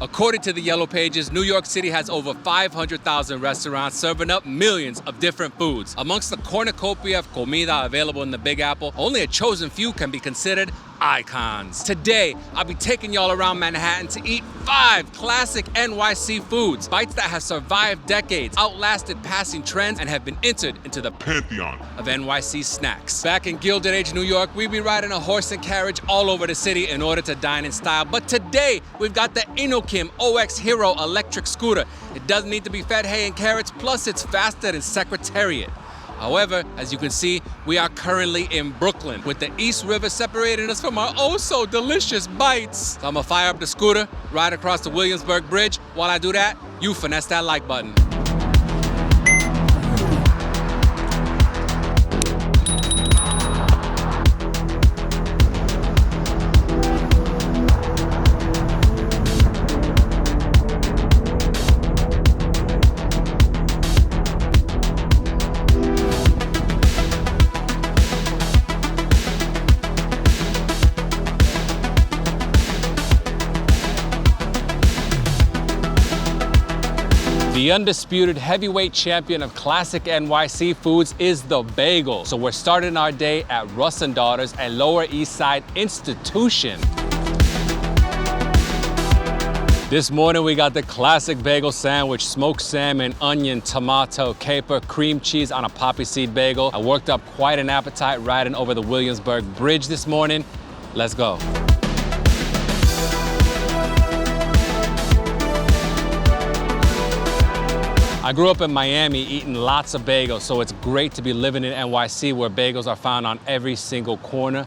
According to the Yellow Pages, New York City has over 500,000 restaurants serving up millions of different foods. Amongst the cornucopia of comida available in the Big Apple, only a chosen few can be considered icons. Today, I'll be taking y'all around Manhattan to eat 5 classic NYC foods, bites that have survived decades, outlasted passing trends, and have been entered into the pantheon of NYC snacks. Back in Gilded Age, New York, we'd be riding a horse and carriage all over the city in order to dine in style. But today, we've got the INOKIM OX Hero electric scooter. It doesn't need to be fed hay and carrots, plus it's faster than Secretariat. However, as you can see, we are currently in Brooklyn with the East River separating us from our oh so delicious bites. So I'm gonna fire up the scooter, ride across the Williamsburg Bridge. While I do that, you finesse that like button. The undisputed heavyweight champion of classic NYC foods is the bagel. So we're starting our day at Russ & Daughters, a Lower East Side institution. This morning we got the classic bagel sandwich, smoked salmon, onion, tomato, caper, cream cheese on a poppy seed bagel. I worked up quite an appetite riding over the Williamsburg Bridge this morning. Let's go. I grew up in Miami eating lots of bagels, so it's great to be living in NYC where bagels are found on every single corner.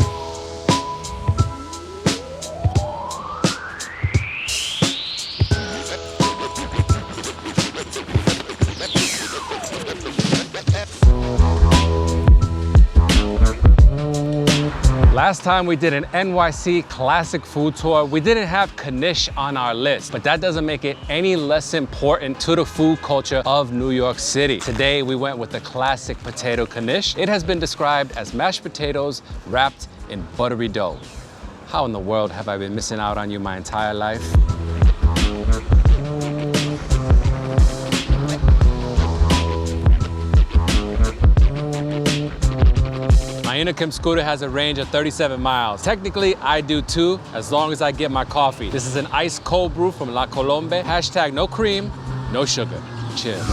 Last time we did an NYC classic food tour, we didn't have knish on our list, but that doesn't make it any less important to the food culture of New York City. Today, we went with the classic potato knish. It has been described as mashed potatoes wrapped in buttery dough. How in the world have I been missing out on you my entire life? My INOKIM scooter has a range of 37 miles. Technically, I do too, as long as I get my coffee. This is an ice cold brew from La Colombe. Hashtag no cream, no sugar. Cheers.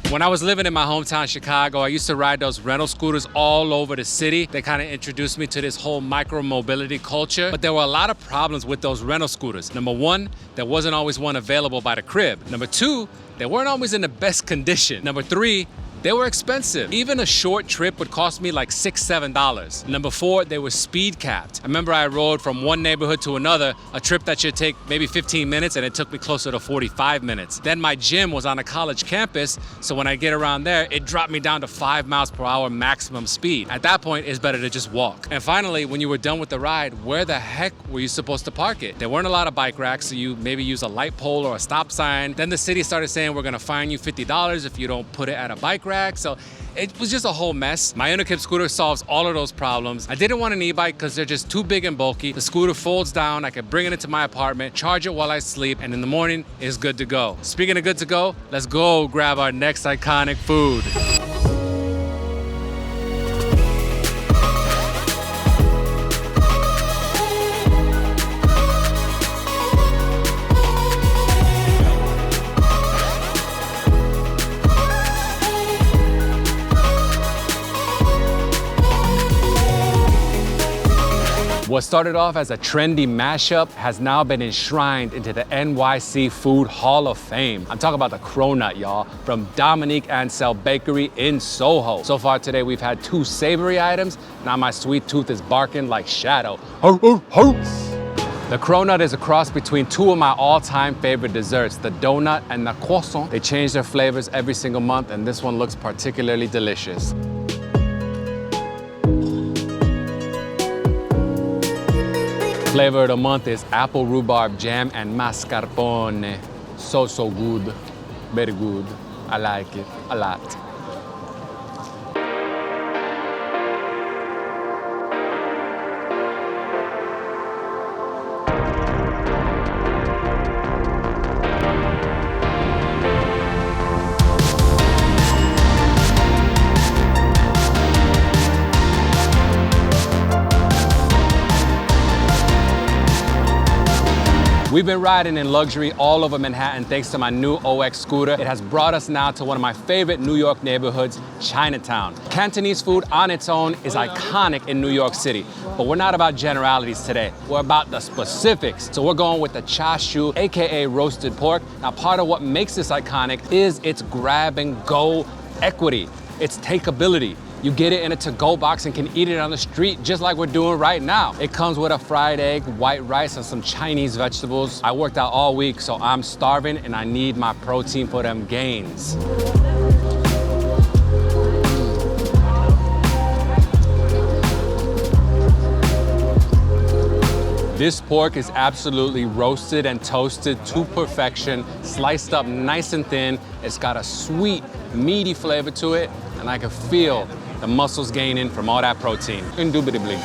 When I was living in my hometown, Chicago, I used to ride those rental scooters all over the city. They kind of introduced me to this whole micro-mobility culture, but there were a lot of problems with those rental scooters. Number one, there wasn't always one available by the crib. Number two, they weren't always in the best condition. Number three, they were expensive. Even a short trip would cost me like $6, $7. Number four, they were speed capped. I remember I rode from one neighborhood to another, a trip that should take maybe 15 minutes and it took me closer to 45 minutes. Then my gym was on a college campus, so when I get around there, it dropped me down to 5 miles per hour maximum speed. At that point, it's better to just walk. And finally, when you were done with the ride, where the heck were you supposed to park it? There weren't a lot of bike racks, so you maybe use a light pole or a stop sign. Then the city started saying, we're gonna fine you $50 if you don't put it at a bike rack. So it was just a whole mess. My INOKIM scooter solves all of those problems. I didn't want an e-bike because they're just too big and bulky. The scooter folds down, I could bring it into my apartment, charge it while I sleep, and in the morning, it's good to go. Speaking of good to go, let's go grab our next iconic food. What started off as a trendy mashup has now been enshrined into the NYC Food Hall of Fame. I'm talking about the Cronut, y'all, from Dominique Ansel Bakery in Soho. So far today, we've had 2 savory items. Now my sweet tooth is barking like Shadow. The Cronut is a cross between 2 of my all-time favorite desserts, the donut and the croissant. They change their flavors every single month, and this one looks particularly delicious. Flavor of the month is apple rhubarb jam and mascarpone. So good, very good. I like it a lot. We've been riding in luxury all over Manhattan thanks to my new OX scooter. It has brought us now to one of my favorite New York neighborhoods, Chinatown. Cantonese food on its own is iconic in New York City, but we're not about generalities today. We're about the specifics. So we're going with the char siu, AKA roasted pork. Now, part of what makes this iconic is its grab and go equity, its takeability. You get it in a to-go box and can eat it on the street just like we're doing right now. It comes with a fried egg, white rice, and some Chinese vegetables. I worked out all week, so I'm starving and I need my protein for them gains. This pork is absolutely roasted and toasted to perfection, sliced up nice and thin. It's got a sweet, meaty flavor to it, and I can feel the muscles gaining from all that protein, indubitably.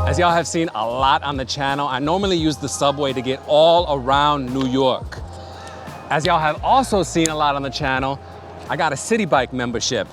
As y'all have seen a lot on the channel, I normally use the subway to get all around New York. As y'all have also seen a lot on the channel, I got a city bike membership.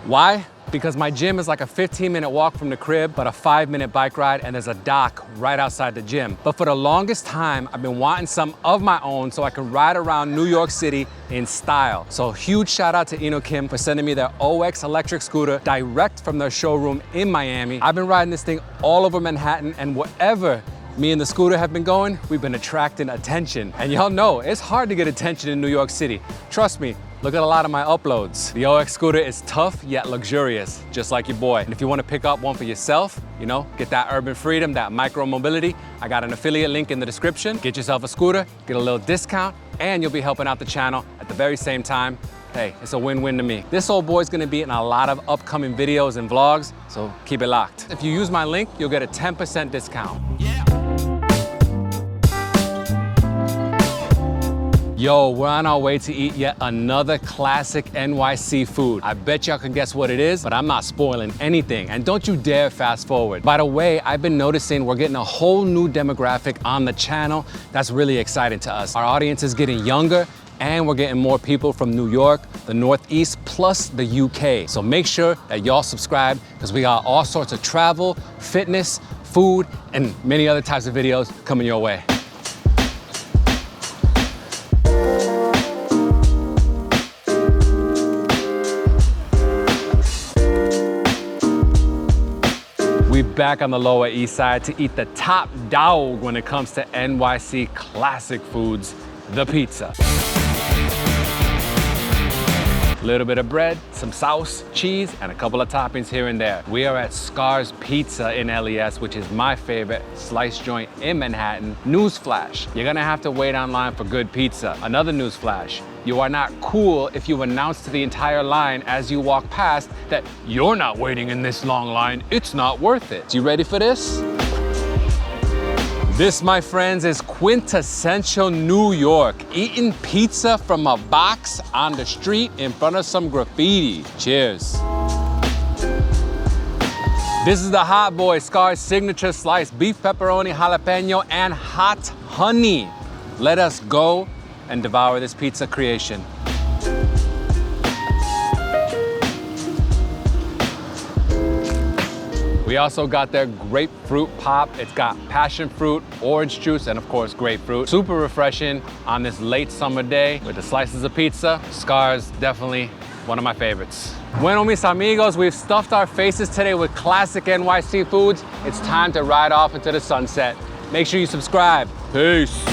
Why? Because my gym is like a 15-minute walk from the crib, but a 5-minute bike ride, and there's a dock right outside the gym. But for the longest time, I've been wanting some of my own so I can ride around New York City in style. So huge shout out to INOKIM for sending me their OX electric scooter direct from their showroom in Miami. I've been riding this thing all over Manhattan, and wherever me and the scooter have been going, we've been attracting attention. And y'all know, it's hard to get attention in New York City. Trust me, look at a lot of my uploads. The OX scooter is tough yet luxurious, just like your boy. And if you want to pick up one for yourself, you know, get that urban freedom, that micro mobility, I got an affiliate link in the description. Get yourself a scooter, get a little discount, and you'll be helping out the channel at the very same time. Hey, it's a win-win to me. This old boy's gonna be in a lot of upcoming videos and vlogs, so keep it locked. If you use my link, you'll get a 10% discount. Yeah. Yo, we're on our way to eat yet another classic NYC food. I bet y'all can guess what it is, but I'm not spoiling anything. And don't you dare fast forward. By the way, I've been noticing we're getting a whole new demographic on the channel. That's really exciting to us. Our audience is getting younger, and we're getting more people from New York, the Northeast, plus the UK. So make sure that y'all subscribe, because we got all sorts of travel, fitness, food, and many other types of videos coming your way. We're back on the Lower East Side to eat the top dog when it comes to NYC classic foods, the pizza. A little bit of bread, some sauce, cheese, and a couple of toppings here and there. We are at Scar's Pizza in LES, which is my favorite slice joint in Manhattan. Newsflash, you're gonna have to wait online for good pizza. Another newsflash, you are not cool if you announce to the entire line as you walk past that you're not waiting in this long line, it's not worth it. You ready for this? This, my friends, is quintessential New York. Eating pizza from a box on the street in front of some graffiti. Cheers. This is the Hot Boy Scar's signature slice, beef pepperoni, jalapeno, and hot honey. Let us go and devour this pizza creation. We also got their grapefruit pop. It's got passion fruit, orange juice, and of course grapefruit. Super refreshing on this late summer day with the slices of pizza. Scar's definitely one of my favorites. Bueno, mis amigos, we've stuffed our faces today with classic NYC foods. It's time to ride off into the sunset. Make sure you subscribe. Peace.